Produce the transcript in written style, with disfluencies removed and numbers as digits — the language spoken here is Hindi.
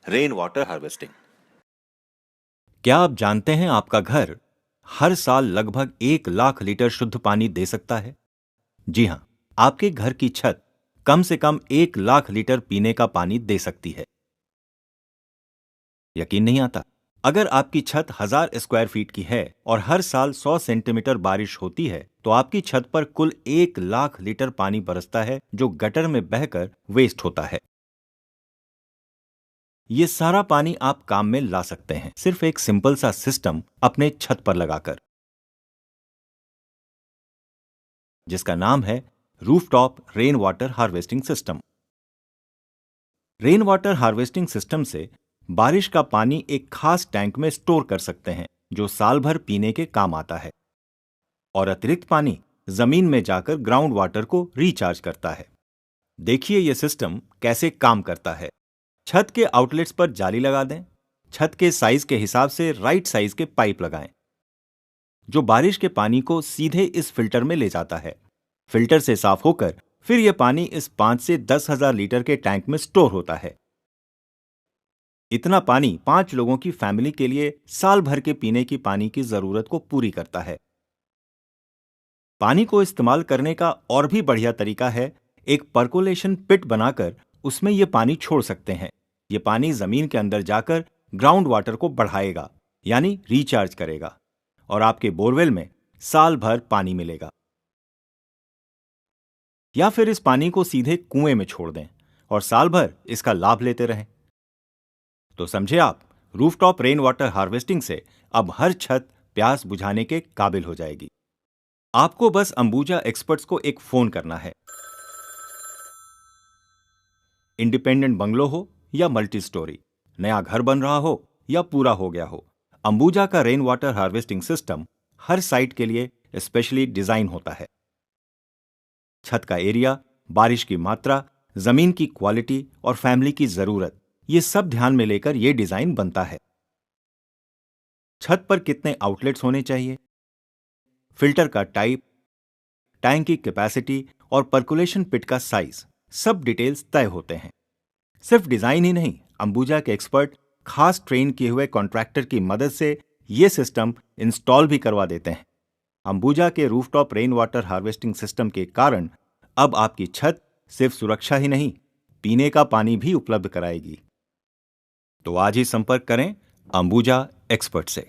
Rain water harvesting. क्या आप जानते हैं आपका घर हर साल लगभग 1 लाख लीटर शुद्ध पानी दे सकता है? जी हां, आपके घर की छत कम से कम 1 लाख लीटर पीने का पानी दे सकती है। यकीन नहीं आता? अगर आपकी छत 1000 स्क्वायर फीट की है और हर साल 100 सेंटीमीटर बारिश होती है, तो आपकी छत पर कुल 1 लाख लीटर पानी बरसता है, जो गटर में बहकर वेस्ट होता है। ये सारा पानी आप काम में ला सकते हैं, सिर्फ एक सिंपल सा सिस्टम अपने छत पर लगाकर, जिसका नाम है rooftop rain water harvesting system. Rain water harvesting system से बारिश का पानी एक खास टैंक में स्टोर कर सकते हैं, जो साल भर पीने के काम आता है, और अतिरिक्त पानी जमीन में जाकर ग्राउंड वाटर को रिचार्ज करता है। देखिए यह सिस्टम कैसे काम करता है। छत के आउटलेट्स पर जाली लगा दें। छत के साइज के हिसाब से राइट साइज के पाइप लगाएं, जो बारिश के पानी को सीधे इस फिल्टर में ले जाता है। फिल्टर से साफ होकर फिर यह पानी इस 5 से 10,000 लीटर के टैंक में स्टोर होता है। इतना पानी 5 लोगों की फैमिली के लिए साल भर के पीने की पानी की जरूरत को पूरी करता है। पानी को इस्तेमाल करने का और भी बढ़िया तरीका है, एक पर्कोलेशन पिट बनाकर उसमें यह पानी छोड़ सकते हैं। यह पानी जमीन के अंदर जाकर ग्राउंड वाटर को बढ़ाएगा, यानी रिचार्ज करेगा, और आपके बोरवेल में साल भर पानी मिलेगा। या फिर इस पानी को सीधे कुएं में छोड़ दें और साल भर इसका लाभ लेते रहें। तो समझे आप, रूफटॉप रेन वाटर हार्वेस्टिंग से अब हर छत प्यास बुझाने के काबिल हो जाएगी। आपको बस अंबुजा एक्सपर्ट्स को एक फोन करना है। इंडिपेंडेंट बंगलो हो या मल्टी स्टोरी, नया घर बन रहा हो या पूरा हो गया हो, अंबुजा का रेन वाटर हार्वेस्टिंग सिस्टम हर साइट के लिए स्पेशली डिजाइन होता है। छत का एरिया, बारिश की मात्रा, जमीन की क्वालिटी और फैमिली की जरूरत, ये सब ध्यान में लेकर यह डिजाइन बनता है। छत पर कितने आउटलेट्स होने चाहिए, फिल्टर का टाइप, टैंक की कैपेसिटी और पर्कुलेशन पिट का साइज, सब डिटेल्स तय होते हैं। सिर्फ डिजाइन ही नहीं, अंबुजा के एक्सपर्ट खास ट्रेन किए हुए कॉन्ट्रैक्टर की मदद से यह सिस्टम इंस्टॉल भी करवा देते हैं। अंबुजा के rooftop rain water harvesting system के कारण अब आपकी छत सिर्फ सुरक्षा ही नहीं, पीने का पानी भी उपलब्ध कराएगी। तो आज ही संपर्क करें अंबुजा एक्सपर्ट से।